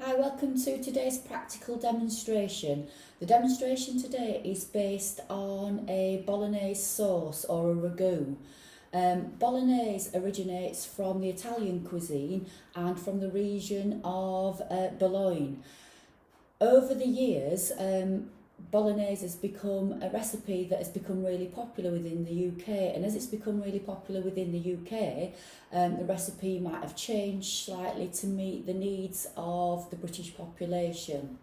Hi, welcome to today's practical demonstration. The demonstration today is based on a Bolognese sauce or a ragu. Bolognese originates from the Italian cuisine and from the region of Bologna. Over the years, Bolognese has become a recipe that has become really popular within the UK, and as it's become really popular within the UK, the recipe might have changed slightly to meet the needs of the British population.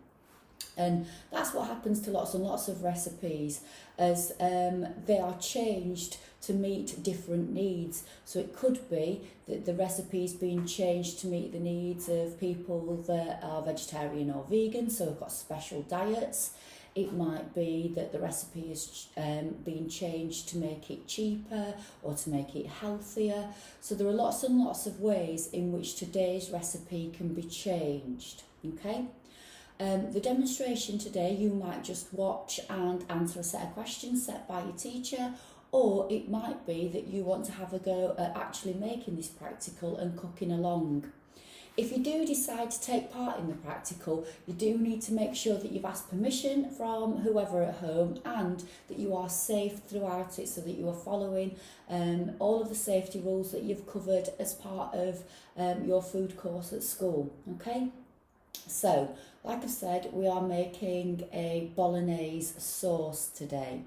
And that's what happens to lots and lots of recipes, as they are changed to meet different needs. So it could be that the recipe's been changed to meet the needs of people that are vegetarian or vegan, so we've got special diets. It might be that the recipe has been changed to make it cheaper or to make it healthier. So there are lots and lots of ways in which today's recipe can be changed. Okay. The demonstration today, you might just watch and answer a set of questions set by your teacher, or it might be that you want to have a go at actually making this practical and cooking along. If you do decide to take part in the practical, you do need to make sure that you've asked permission from whoever at home and that you are safe throughout it, so that you are following all of the safety rules that you've covered as part of your food course at school. Okay? So, like I said, we are making a Bolognese sauce today.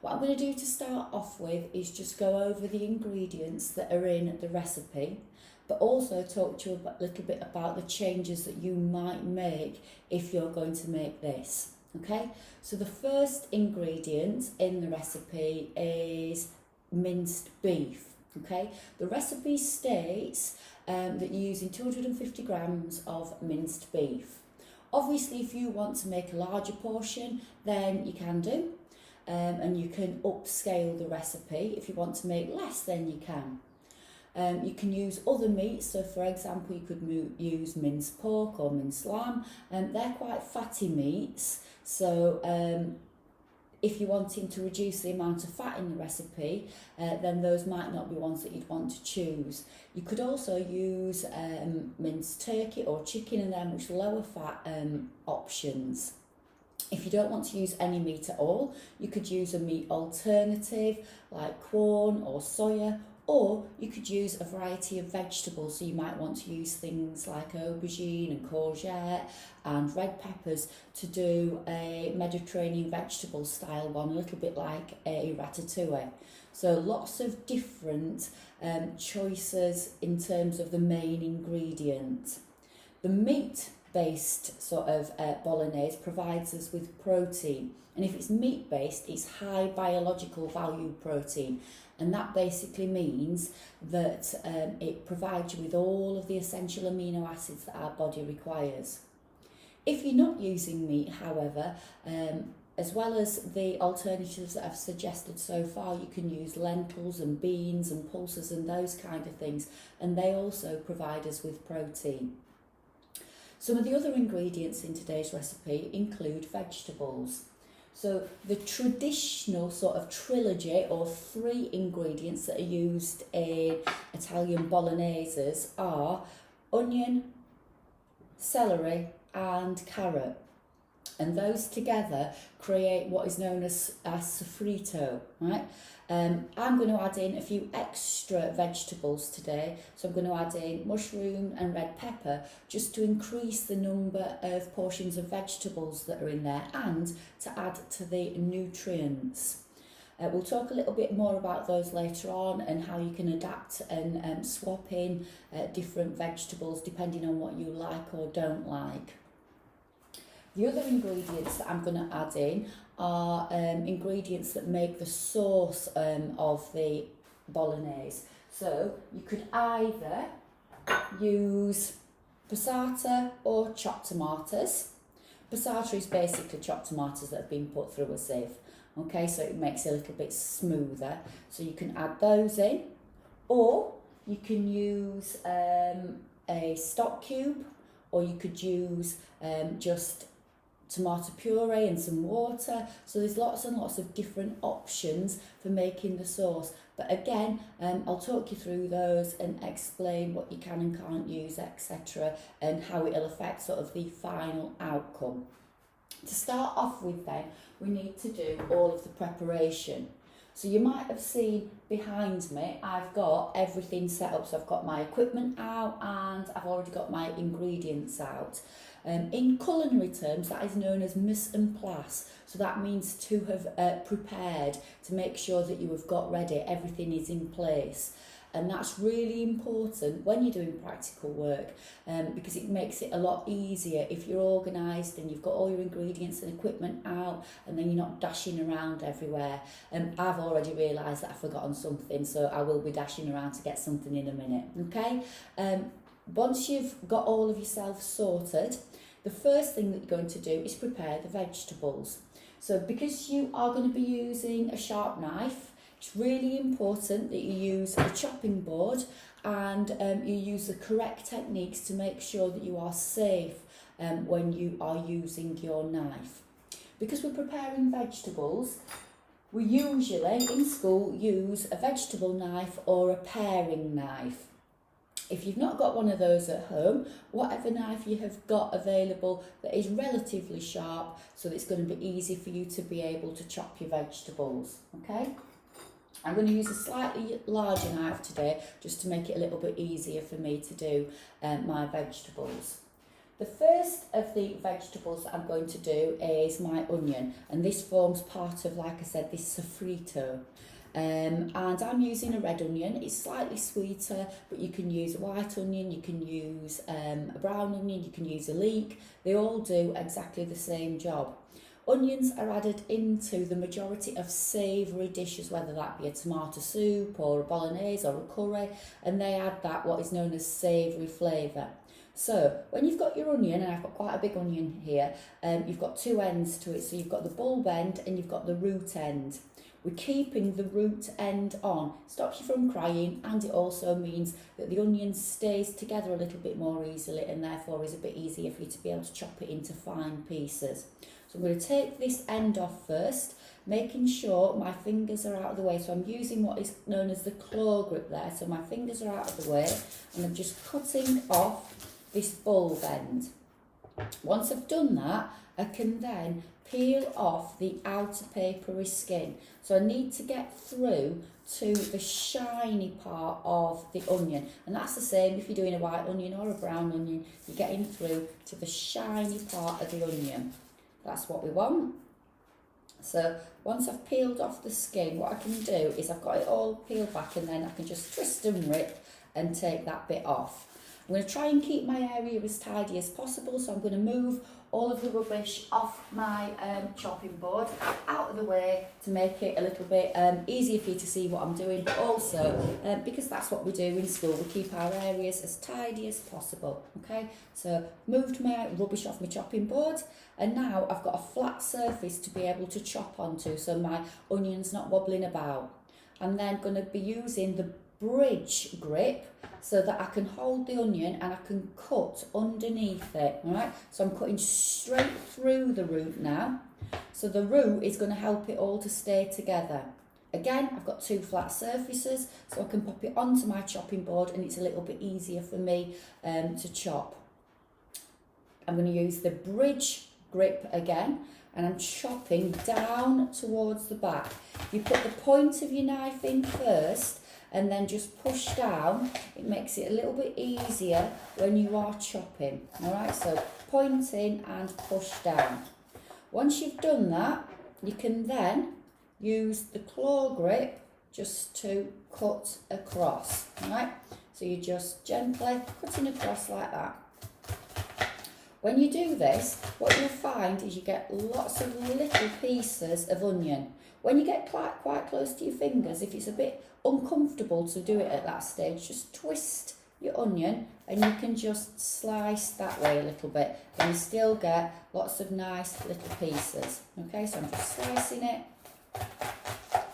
What I'm going to do to start off with is just go over the ingredients that are in the recipe, but also talk to you a little bit about the changes that you might make if you're going to make this. Okay, so the first ingredient in the recipe is minced beef. Okay, the recipe states that you're using 250 grams of minced beef. Obviously, if you want to make a larger portion, then you can do, and you can upscale the recipe. If you want to make less, then you can. You can use other meats, so for example you could use minced pork or minced lamb, and they're quite fatty meats, so if you're wanting to reduce the amount of fat in the recipe, then those might not be ones that you'd want to choose. You could also use minced turkey or chicken, and they're much lower fat options. If you don't want to use any meat at all, you could use a meat alternative like corn or soya, or you could use a variety of vegetables. So you might want to use things like aubergine and courgette and red peppers to do a Mediterranean vegetable style one, a little bit like a ratatouille. So lots of different choices in terms of the main ingredient. The meat-based sort of Bolognese provides us with protein. And if it's meat-based, it's high biological value protein. And that basically means that it provides you with all of the essential amino acids that our body requires. If you're not using meat, however, as well as the alternatives that I've suggested so far, you can use lentils and beans and pulses and those kind of things, and they also provide us with protein. Some of the other ingredients in today's recipe include vegetables. So the traditional sort of trilogy or 3 ingredients that are used in Italian bologneses are onion, celery and carrot. And those together create what is known as sofrito, right? I'm going to add in a few extra vegetables today. So I'm going to add in mushroom and red pepper just to increase the number of portions of vegetables that are in there and to add to the nutrients. We'll talk a little bit more about those later on and how you can adapt and swap in different vegetables depending on what you like or don't like. The other ingredients that I'm going to add in are ingredients that make the sauce of the Bolognese. So you could either use passata or chopped tomatoes. Passata is basically chopped tomatoes that have been put through a sieve. Okay, so it makes it a little bit smoother. So you can add those in, or you can use a stock cube, or you could use just tomato puree and some water. So there's lots and lots of different options for making the sauce, But again, I'll talk you through those and explain what you can and can't use, etc., and how it'll affect sort of the final outcome. To start off with then, we need to do all of the preparation. So you might have seen behind me, I've got everything set up. So I've got my equipment out and I've already got my ingredients out. In culinary terms, that is known as mise en place. So that means to have prepared, to make sure that you have got ready, everything is in place. And that's really important when you're doing practical work, because it makes it a lot easier if you're organised and you've got all your ingredients and equipment out, and then you're not dashing around everywhere. I've already realised that I've forgotten something, so I will be dashing around to get something in a minute, okay? Once you've got all of yourself sorted, the first thing that you're going to do is prepare the vegetables. So because you are going to be using a sharp knife, it's really important that you use a chopping board and you use the correct techniques to make sure that you are safe when you are using your knife. Because we're preparing vegetables, we usually in school use a vegetable knife or a paring knife. If you've not got one of those at home, whatever knife you have got available that is relatively sharp, so that it's going to be easy for you to be able to chop your vegetables, okay? I'm going to use a slightly larger knife today just to make it a little bit easier for me to do my vegetables. The first of the vegetables that I'm going to do is my onion, and this forms part of, like I said, this sofrito. And I'm using a red onion. It's slightly sweeter, but you can use a white onion, you can use a brown onion, you can use a leek. They all do exactly the same job. Onions are added into the majority of savoury dishes, whether that be a tomato soup or a bolognese or a curry, and they add that what is known as savoury flavour. So when you've got your onion, and I've got quite a big onion here, you've got two ends to it. So you've got the bulb end and you've got the root end. We're keeping the root end on. Stops you from crying, and it also means that the onion stays together a little bit more easily, and therefore is a bit easier for you to be able to chop it into fine pieces. So I'm going to take this end off first, making sure my fingers are out of the way. So I'm using what is known as the claw grip there. So my fingers are out of the way, and I'm just cutting off this bulb end. Once I've done that, I can then peel off the outer papery skin. So I need to get through to the shiny part of the onion, and that's the same if you're doing a white onion or a brown onion. You're getting through to the shiny part of the onion. That's what we want. So once I've peeled off the skin, what I can do is I've got it all peeled back, and then I can just twist and rip and take that bit off. I'm going to try and keep my area as tidy as possible, so I'm going to move all of the rubbish off my chopping board out of the way to make it a little bit easier for you to see what I'm doing, but also because that's what we do in school, we keep our areas as tidy as possible, okay? So moved my rubbish off my chopping board, and now I've got a flat surface to be able to chop onto, so my onion's not wobbling about. I'm then going to be using the bridge grip so that I can hold the onion and I can cut underneath it, all right? So I'm cutting straight through the root now. So the root is going to help it all to stay together. Again, I've got two flat surfaces, so I can pop it onto my chopping board, and it's a little bit easier for me to chop. I'm going to use the bridge grip again, and I'm chopping down towards the back. You put the point of your knife in first, and then just push down. It makes it a little bit easier when you are chopping. All right, so point in and push down. Once you've done that, you can then use the claw grip just to cut across. All right, so you're just gently cutting across like that. When you do this, what you'll find is you get lots of little pieces of onion. When you get quite close to your fingers, if it's a bit uncomfortable to do it at that stage, just twist your onion and you can just slice that way a little bit, and you still get lots of nice little pieces. Okay, so I'm just slicing it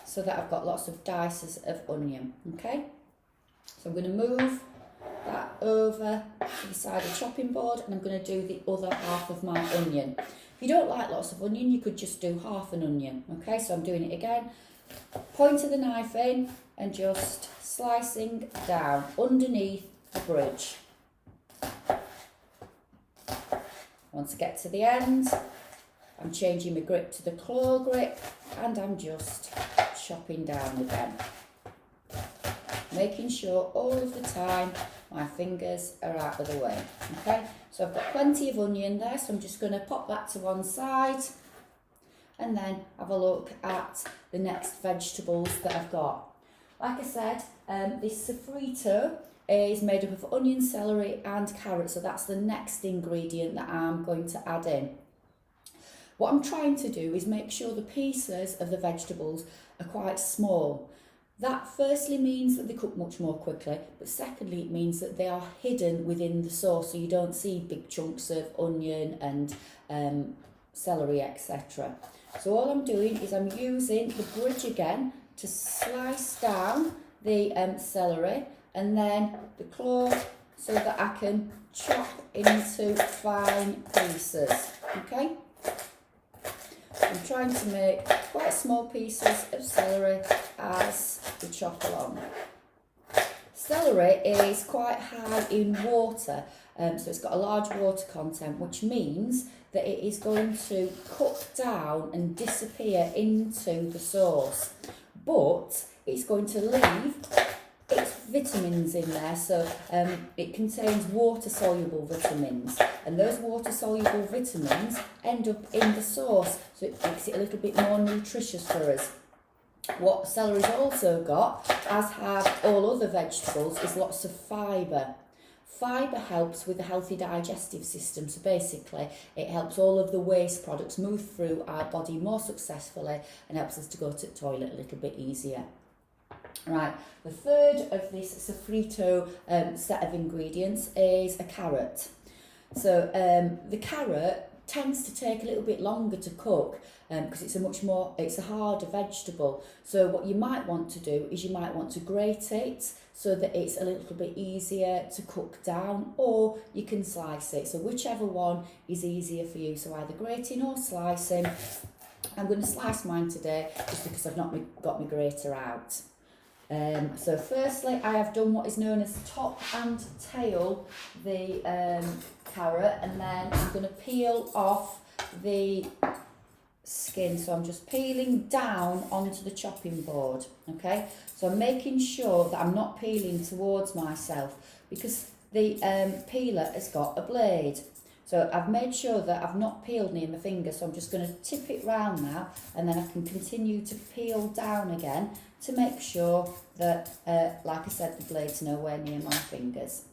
so that I've got lots of dices of onion. Okay, so I'm going to move that over to the side of the chopping board, and I'm going to do the other half of my onion. If you don't like lots of onion, you could just do half an onion. Okay, so I'm doing it again. point of the knife in and just slicing down underneath the bridge. Once I get to the end, I'm changing my grip to the claw grip and I'm just chopping down again. Making sure all of the time my fingers are out of the way. Okay, so I've got plenty of onion there, so I'm just going to pop that to one side and then have a look at the next vegetables that I've got. Like I said, this sofrito is made up of onion, celery and carrot, so that's the next ingredient that I'm going to add in. What I'm trying to do is make sure the pieces of the vegetables are quite small. That firstly means that they cook much more quickly, but secondly it means that they are hidden within the sauce, so you don't see big chunks of onion and celery, etc. So all I'm doing is I'm using the bridge again to slice down the celery, and then the claw so that I can chop into fine pieces. Okay? I'm trying to make quite small pieces of celery as we chop along. Celery is quite high in water, so it's got a large water content, which means that it is going to cook down and disappear into the sauce, but it's going to leave its vitamins in there, so it contains water-soluble vitamins, and those water-soluble vitamins end up in the sauce, so it makes it a little bit more nutritious for us. What celery's also got, as have all other vegetables, is lots of fibre. Fibre helps with a healthy digestive system, so basically it helps all of the waste products move through our body more successfully and helps us to go to the toilet a little bit easier. Right, the third of this sofrito set of ingredients is a carrot. So the carrot tends to take a little bit longer to cook because it's a harder vegetable. So what you might want to do is you might want to grate it so that it's a little bit easier to cook down, or you can slice it. So whichever one is easier for you, so either grating or slicing. I'm going to slice mine today just because I've not got my grater out. So firstly, I have done what is known as top and tail the carrot, and then I'm going to peel off the skin. So I'm just peeling down onto the chopping board. Okay, so I'm making sure that I'm not peeling towards myself because the peeler has got a blade. So I've made sure that I've not peeled near my finger, so I'm just going to tip it round now, and then I can continue to peel down again to make sure that, like I said, the blade's nowhere near my fingers.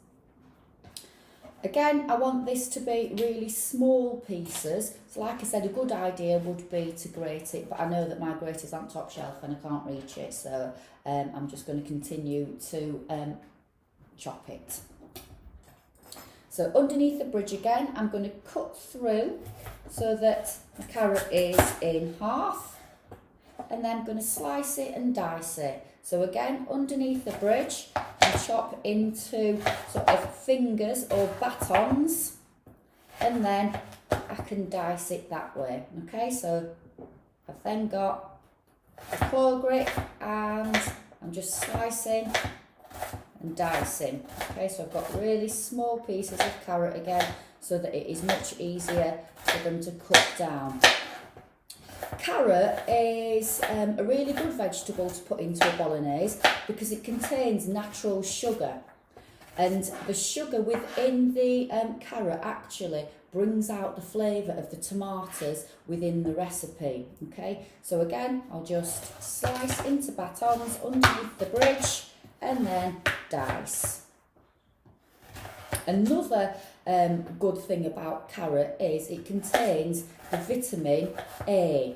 Again, I want this to be really small pieces, so like I said, a good idea would be to grate it, but I know that my grater's on top shelf and I can't reach it, so I'm just going to continue to chop it. So underneath the bridge again, I'm going to cut through so that the carrot is in half, and then I'm going to slice it and dice it. So again, underneath the bridge, I chop into sort of fingers or batons, and then I can dice it that way. Okay, so I've then got a claw grip and I'm just slicing and dicing. Okay, so I've got really small pieces of carrot again so that it is much easier for them to cook down. Carrot is a really good vegetable to put into a bolognese because it contains natural sugar, and the sugar within the carrot actually brings out the flavour of the tomatoes within the recipe. Okay, so again, I'll just slice into batons underneath the bridge and then dice. Another good thing about carrot is it contains the vitamin A.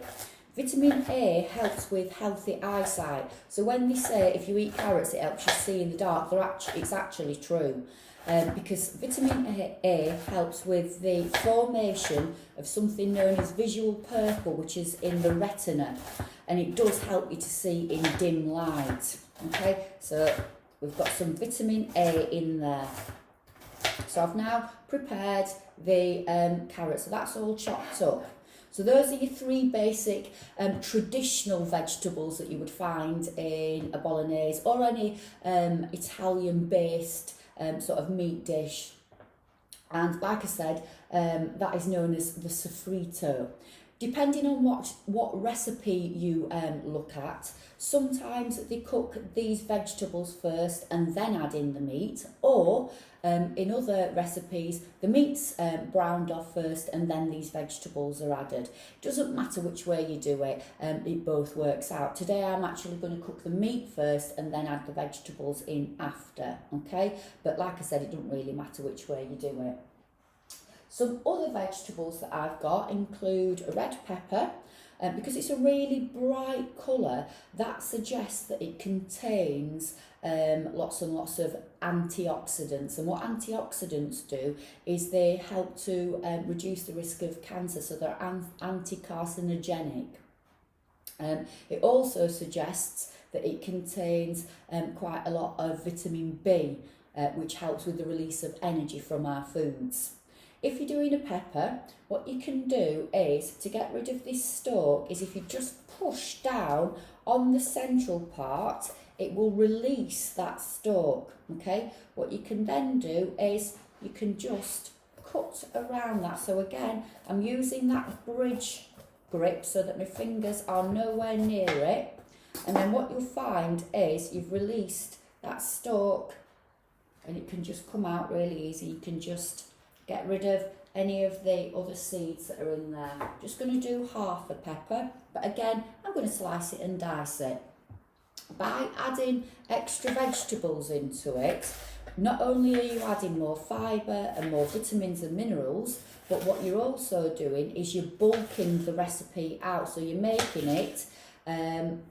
Vitamin A helps with healthy eyesight. So when they say if you eat carrots it helps you see in the dark, it's actually true. Because vitamin A helps with the formation of something known as visual purple, which is in the retina, and it does help you to see in dim light. Okay, so we've got some vitamin A in there. So I've now prepared the carrot, so that's all chopped up. So those are your three basic traditional vegetables that you would find in a bolognese or any Italian-based sort of meat dish. And like I said, that is known as the sofrito. Depending on what recipe you look at, sometimes they cook these vegetables first and then add in the meat, or in other recipes, the meat's browned off first and then these vegetables are added. Doesn't matter which way you do it, it both works out. Today I'm actually going to cook the meat first and then add the vegetables in after, okay? But like I said, it doesn't really matter which way you do it. Some other vegetables that I've got include a red pepper, because it's a really bright colour, that suggests that it contains lots and lots of antioxidants. And what antioxidants do is they help to reduce the risk of cancer, so they're anti-carcinogenic. It also suggests that it contains quite a lot of vitamin B, which helps with the release of energy from our foods. If you're doing a pepper, what you can do is, to get rid of this stalk, is if you just push down on the central part, it will release that stalk, okay? What you can then do is you can just cut around that. So again, I'm using that bridge grip so that my fingers are nowhere near it. And then what you'll find is you've released that stalk and it can just come out really easy. You can just get rid of any of the other seeds that are in there. Just going to do half a pepper, but again, I'm going to slice it and dice it. By adding extra vegetables into it, not only are you adding more fibre and more vitamins and minerals, but what you're also doing is you're bulking the recipe out, so you're making it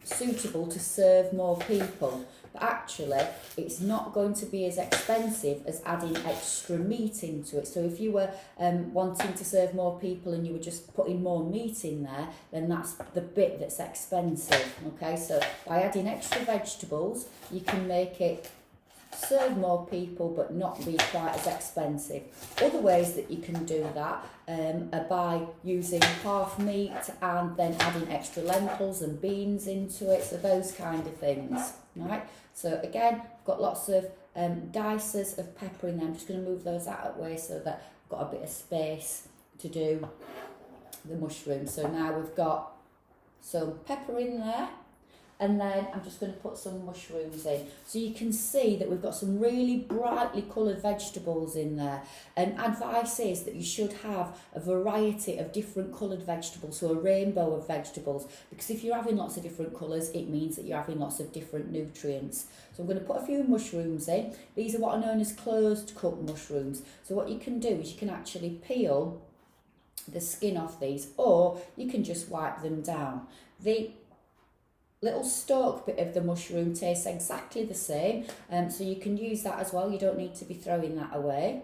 suitable to serve more people. But actually, it's not going to be as expensive as adding extra meat into it. So if you were wanting to serve more people and you were just putting more meat in there, then that's the bit that's expensive, okay? So by adding extra vegetables, you can make it serve more people but not be quite as expensive. Other ways that you can do that are by using half meat and then adding extra lentils and beans into it, so those kind of things, right? So again, I've got lots of dices of pepper in there. I'm just going to move those out of the way so that I've got a bit of space to do the mushrooms. So now we've got some pepper in there, and then I'm just going to put some mushrooms in. So you can see that we've got some really brightly coloured vegetables in there. And advice is that you should have a variety of different coloured vegetables, so a rainbow of vegetables, because if you're having lots of different colours, it means that you're having lots of different nutrients. So I'm going to put a few mushrooms in. These are what are known as closed cup mushrooms. So what you can do is you can actually peel the skin off these, or you can just wipe them down. The little stalk bit of the mushroom tastes exactly the same, so you can use that as well. You don't need to be throwing that away.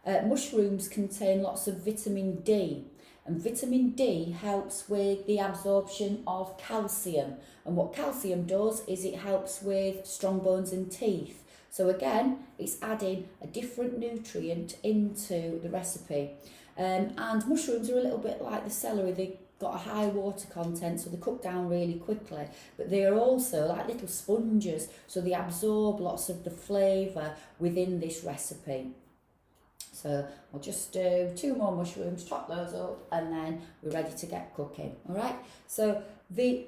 Mushrooms contain lots of vitamin D, and vitamin D helps with the absorption of calcium, and what calcium does is it helps with strong bones and teeth. So again, it's adding a different nutrient into the recipe. And mushrooms are a little bit like the celery. They got a high water content, so they cook down really quickly, but they are also like little sponges, so they absorb lots of the flavour within this recipe. So I'll just do 2 more mushrooms, chop those up, and then we're ready to get cooking. All right, so the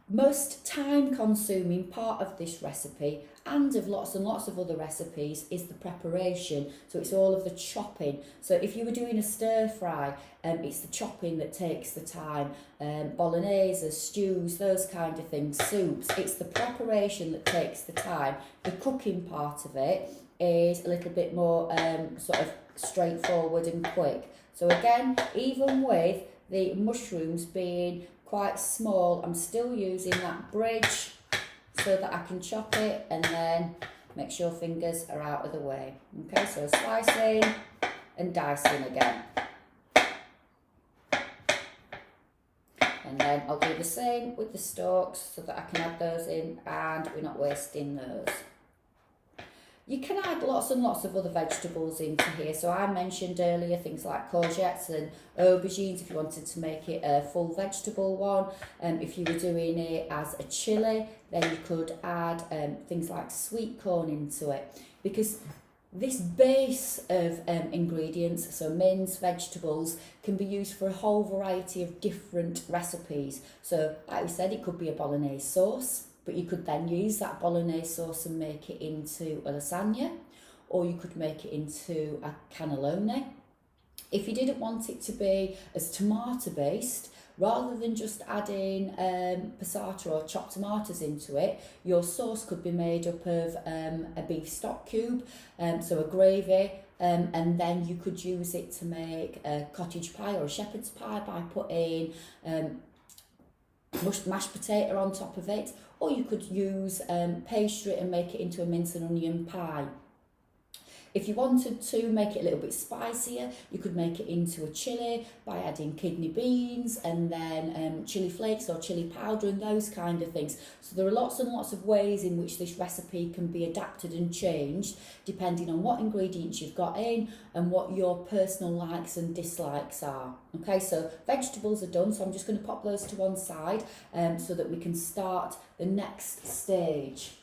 most time consuming part of this recipe, and of lots and lots of other recipes, is the preparation. So it's all of the chopping. So if you were doing a stir fry, it's the chopping that takes the time. Bolognese, stews, those kind of things, soups, it's the preparation that takes the time. The cooking part of it is a little bit more sort of straightforward and quick. So again, even with the mushrooms being quite small, I'm still using that bridge so that I can chop it and then make sure fingers are out of the way. Okay, so slicing and dicing again. And then I'll do the same with the stalks so that I can add those in and we're not wasting those. You can add lots and lots of other vegetables into here. So I mentioned earlier things like courgettes and aubergines if you wanted to make it a full vegetable one. If you were doing it as a chilli, then you could add things like sweet corn into it, because this base of ingredients, so mince, vegetables, can be used for a whole variety of different recipes. So like we said, it could be a bolognese sauce, but you could then use that bolognese sauce and make it into a lasagna, or you could make it into a cannelloni. If you didn't want it to be as tomato based, rather than just adding passata or chopped tomatoes into it, your sauce could be made up of a beef stock cube, so a gravy, and then you could use it to make a cottage pie or a shepherd's pie by putting mashed potato on top of it, or you could use pastry and make it into a mince and onion pie. If you wanted to make it a little bit spicier, you could make it into a chilli by adding kidney beans and then chilli flakes or chilli powder and those kind of things. So there are lots and lots of ways in which this recipe can be adapted and changed depending on what ingredients you've got in and what your personal likes and dislikes are. Okay, so vegetables are done, so I'm just going to pop those to one side so that we can start the next stage.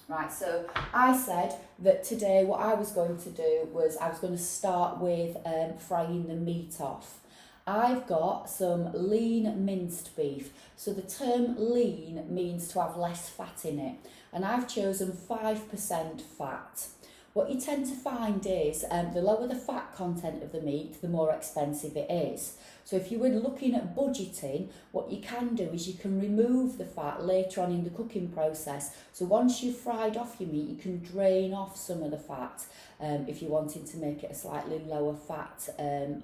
Right, so I said that today what I was going to do was I was going to start with frying the meat off. I've got some lean minced beef. So the term lean means to have less fat in it. And I've chosen 5% fat. What you tend to find is the lower the fat content of the meat, the more expensive it is. So if you were looking at budgeting, what you can do is you can remove the fat later on in the cooking process. So once you've fried off your meat, you can drain off some of the fat if you're wanting to make it a slightly lower fat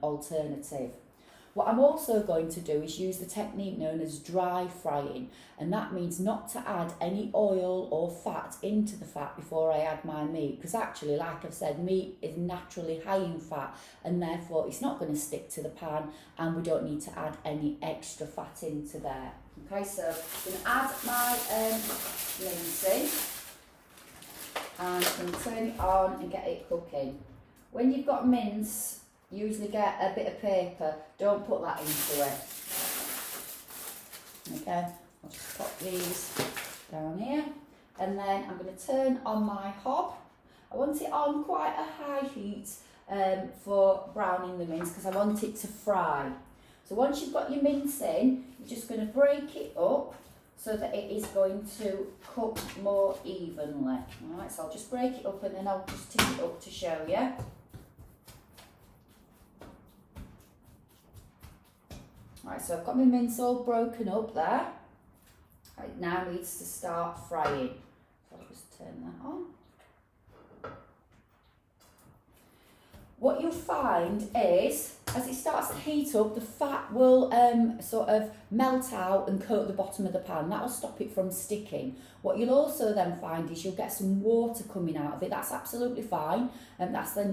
alternative. What I'm also going to do is use the technique known as dry frying, and that means not to add any oil or fat into the fat before I add my meat, because actually, like I've said, meat is naturally high in fat and therefore it's not going to stick to the pan and we don't need to add any extra fat into there. Okay, so I'm going to add my mince in and I'm going to turn it on and get it cooking. When you've got mince, usually get a bit of paper, don't put that into it. Okay, I'll just pop these down here and then I'm going to turn on my hob. I want it on quite a high heat for browning the mince because I want it to fry. So once you've got your mince in, you're just going to break it up so that it is going to cook more evenly. Alright, so I'll just break it up and then I'll just tip it up to show you. Right, so I've got my mince all broken up there. It now needs to start frying. So I'll just turn that on. What you'll find is, as it starts to heat up, the fat will sort of melt out and coat the bottom of the pan. That will stop it from sticking. What you'll also then find is you'll get some water coming out of it. That's absolutely fine, and that's the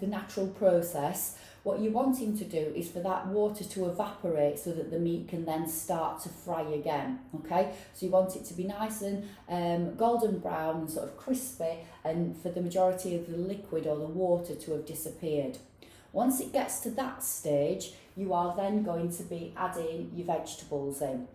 natural process. What you're wanting to do is for that water to evaporate so that the meat can then start to fry again, okay? So you want it to be nice and golden brown and sort of crispy, and for the majority of the liquid or the water to have disappeared. Once it gets to that stage, you are then going to be adding your vegetables in.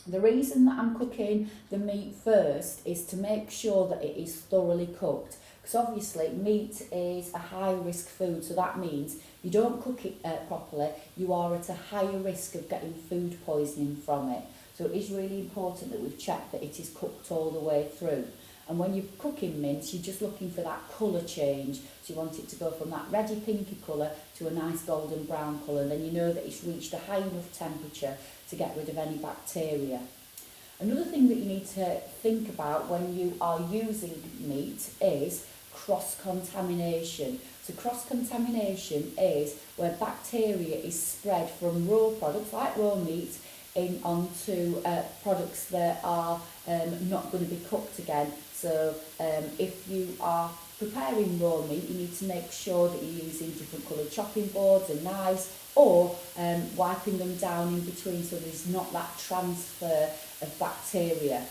The reason that I'm cooking the meat first is to make sure that it is thoroughly cooked. Because obviously meat is a high risk food, so that means you don't cook it properly, you are at a higher risk of getting food poisoning from it. So it is really important that we've checked that it is cooked all the way through. And when you're cooking mince, you're just looking for that colour change. So you want it to go from that reddy pinky colour to a nice golden brown colour. Then you know that it's reached a high enough temperature to get rid of any bacteria. Another thing that you need to think about when you are using meat is cross-contamination. So cross-contamination is where bacteria is spread from raw products like raw meat in onto products that are not going to be cooked again. So if you are preparing raw meat, you need to make sure that you're using different coloured chopping boards and knives, or wiping them down in between so there's not that transfer of bacteria.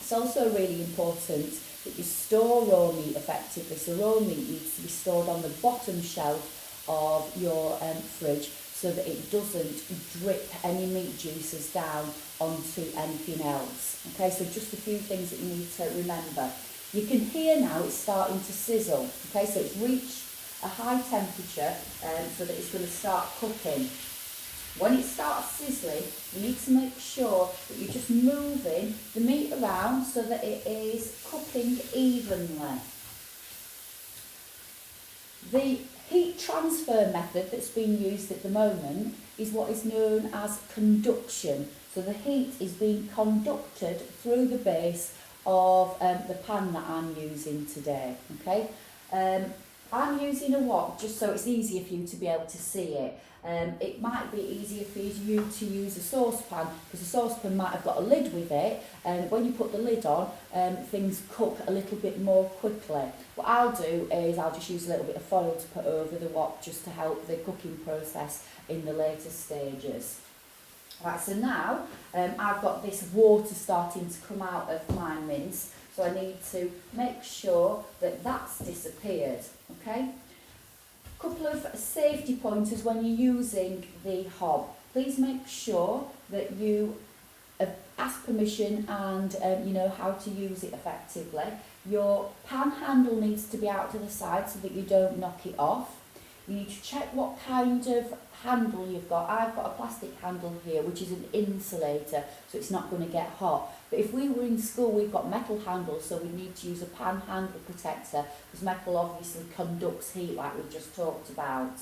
It's also really important that you store raw meat effectively. So raw meat needs to be stored on the bottom shelf of your fridge so that it doesn't drip any meat juices down onto anything else. Okay, so just a few things that you need to remember. You can hear now it's starting to sizzle. Okay, so it's reached a high temperature so that it's going to start cooking. When it starts sizzling, you need to make sure that you're just moving the meat around so that it is cooking evenly. The heat transfer method that's being used at the moment is what is known as conduction. So the heat is being conducted through the base of the pan that I'm using today. Okay, I'm using a wok just so it's easier for you to be able to see it. It might be easier for you to use a saucepan because the saucepan might have got a lid with it, and when you put the lid on, things cook a little bit more quickly. What I'll do is I'll just use a little bit of foil to put over the wok just to help the cooking process in the later stages. Right, so now I've got this water starting to come out of my mince, so I need to make sure that that's disappeared. Okay. Couple of safety pointers when you're using the hob. Please make sure that you ask permission and you know how to use it effectively. Your pan handle needs to be out to the side so that you don't knock it off. You need to check what kind of handle you've got. I've got a plastic handle here which is an insulator, so it's not going to get hot. But if we were in school, we've got metal handles, so we need to use a pan handle protector because metal obviously conducts heat like we've just talked about.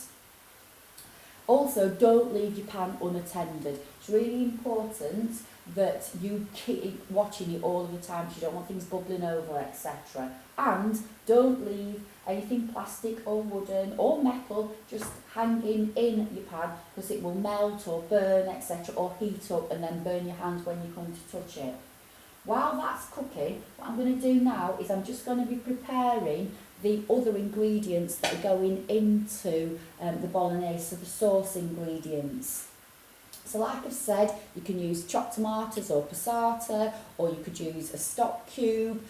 Also, don't leave your pan unattended. It's really important that you keep watching it all of the time because you don't want things bubbling over, etc. And don't leave anything plastic or wooden or metal just hanging in your pan because it will melt or burn, etc., or heat up and then burn your hands when you come to touch it. While that's cooking, what I'm going to do now is I'm just going to be preparing the other ingredients that are going into the bolognese, so the sauce ingredients. So like I've said, you can use chopped tomatoes or passata, or you could use a stock cube.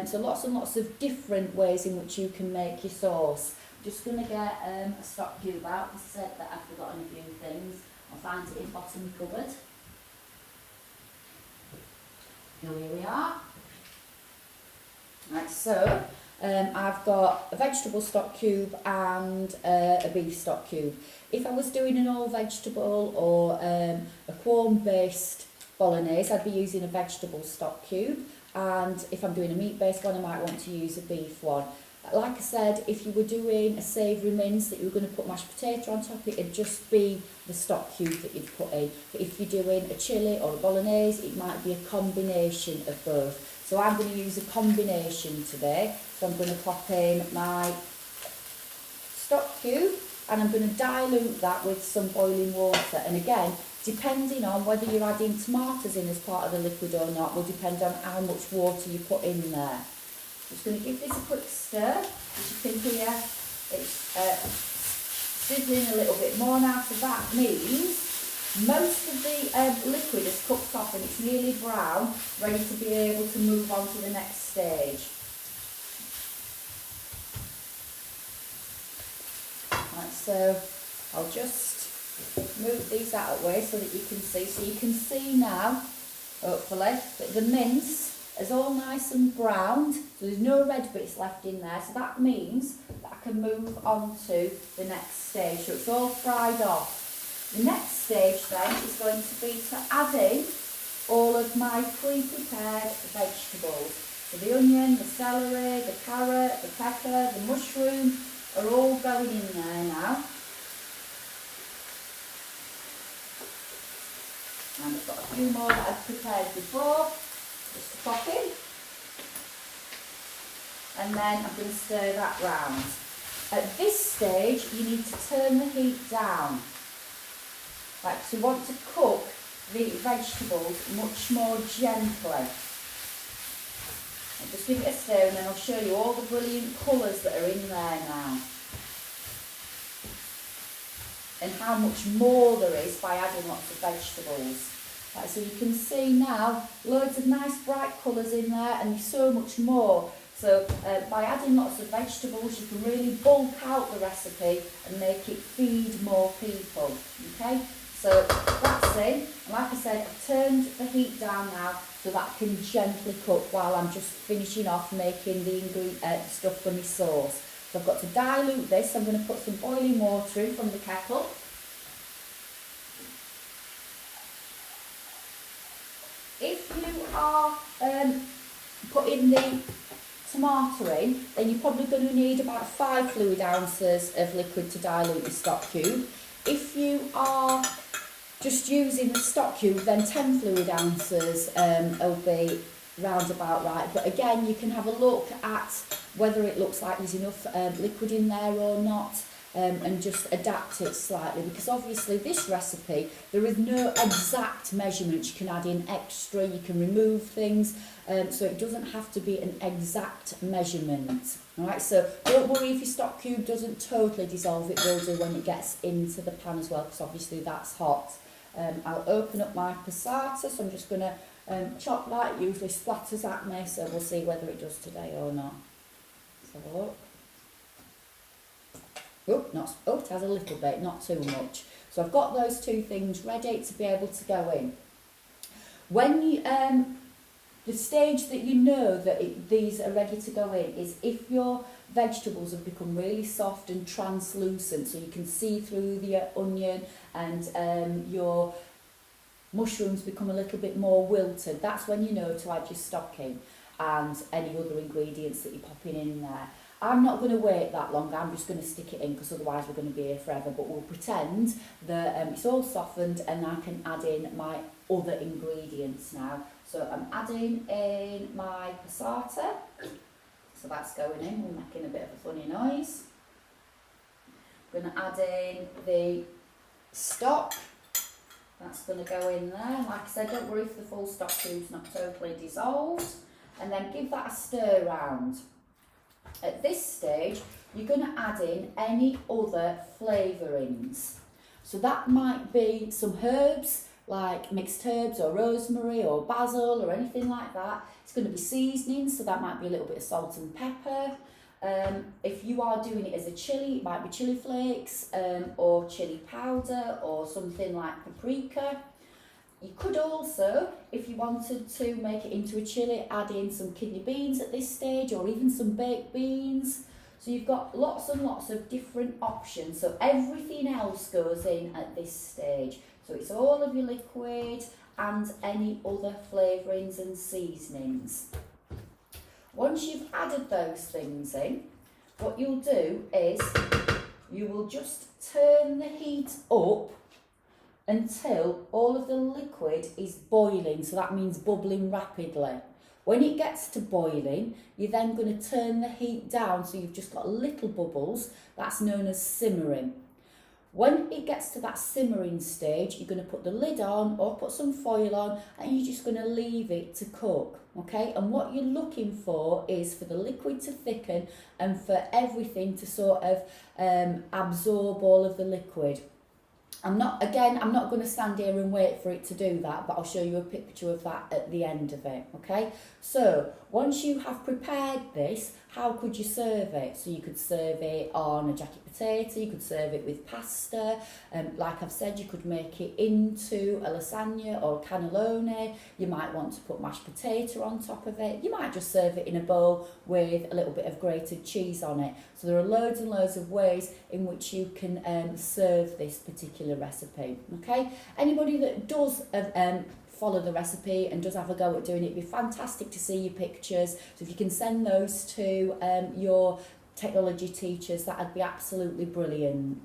So lots and lots of different ways in which you can make your sauce. I'm just going to get a stock cube out. I said that I've forgotten a few things. I'll find it in the bottom cupboard. Here we are. Right, so I've got a vegetable stock cube and a beef stock cube. If I was doing an all vegetable or a corn based bolognese, I'd be using a vegetable stock cube, and if I'm doing a meat based one, I might want to use a beef one. Like I said, if you were doing a savoury mince that you were going to put mashed potato on top, it'd just be the stock cube that you'd put in. But if you're doing a chilli or a bolognese, it might be a combination of both. So I'm going to use a combination today. So I'm going to pop in my stock cube and I'm going to dilute that with some boiling water. And again, depending on whether you're adding tomatoes in as part of the liquid or not, will depend on how much water you put in there. Just going to give this a quick stir. As you can hear, it's sizzling a little bit more now, so that means most of the liquid is cooked off and it's nearly brown, ready to be able to move on to the next stage. Right, so I'll just move these out of the way so that you can see. So you can see now, hopefully, that the mince is all nice and browned, so there's no red bits left in there, so that means that I can move on to the next stage. So it's all fried off. The next stage then is going to be to add in all of my pre-prepared vegetables. So the onion, the celery, the carrot, the pepper, the mushroom are all going in there now. And I've got a few more that I've prepared before. Just to pop in, and then I'm going to stir that round. At this stage you need to turn the heat down, right, so you want to cook the vegetables much more gently. I'll just give it a stir and then I'll show you all the brilliant colours that are in there now and how much more there is by adding lots of vegetables. Right, so you can see now loads of nice bright colours in there and so much more. So by adding lots of vegetables, you can really bulk out the recipe and make it feed more people, okay? So that's in, and like I said, I've turned the heat down now so that I can gently cook while I'm just finishing off making the stuff for my sauce. So I've got to dilute this. I'm going to put some boiling water in from the kettle. If you are putting the tomato in, then you're probably going to need about 5 fluid ounces of liquid to dilute your stock cube. If you are just using the stock cube, then 10 fluid ounces will be round about right. But again, you can have a look at whether it looks like there's enough liquid in there or not, and just adapt it slightly, because obviously this recipe, there is no exact measurements. You can add in extra, you can remove things, so it doesn't have to be an exact measurement. Alright, so don't worry if your stock cube doesn't totally dissolve, it will do when it gets into the pan as well, because obviously that's hot. I'll open up my passata, so I'm just going to chop that. It usually splatters at me, so we'll see whether it does today or not. Let's have a look. Oh, it has a little bit, not too much. So I've got those two things ready to be able to go in. When you, the stage that you know that these are ready to go in is if your vegetables have become really soft and translucent, so you can see through the onion, and your mushrooms become a little bit more wilted. That's when you know to add your stock in and any other ingredients that you're popping in there. I'm not going to wait that long, I'm just going to stick it in because otherwise we're going to be here forever, but we'll pretend that it's all softened and I can add in my other ingredients now. So I'm adding in my passata, so that's going in, we're making a bit of a funny noise. I'm going to add in the stock, that's going to go in there. Like I said, don't worry if the full stock cube's not totally dissolved, and then give that a stir round. At this stage, you're going to add in any other flavourings. So that might be some herbs, like mixed herbs or rosemary or basil or anything like that. It's going to be seasoning, so that might be a little bit of salt and pepper. If you are doing it as a chilli, it might be chilli flakes or chilli powder or something like paprika. You could also, if you wanted to make it into a chilli, add in some kidney beans at this stage, or even some baked beans. So you've got lots and lots of different options. So everything else goes in at this stage. So it's all of your liquid and any other flavourings and seasonings. Once you've added those things in, what you'll do is you will just turn the heat up until all of the liquid is boiling, so that means bubbling rapidly. When it gets to boiling, you're then going to turn the heat down so you've just got little bubbles. That's known as simmering. When it gets to that simmering stage, you're going to put the lid on or put some foil on, and you're just going to leave it to cook, okay? And what you're looking for is for the liquid to thicken and for everything to sort of absorb all of the liquid. I'm not going to stand here and wait for it to do that, but I'll show you a picture of that at the end of it, okay? So, once you have prepared this, how could you serve it? So you could serve it on a jacket potato, you could serve it with pasta, like I've said, you could make it into a lasagna or a cannelloni, you might want to put mashed potato on top of it, you might just serve it in a bowl with a little bit of grated cheese on it. So there are loads and loads of ways in which you can serve this particular recipe, okay? Anybody that does follow the recipe and does have a go at doing it, it'd be fantastic to see your pictures. So if you can send those to your technology teachers, that'd be absolutely brilliant.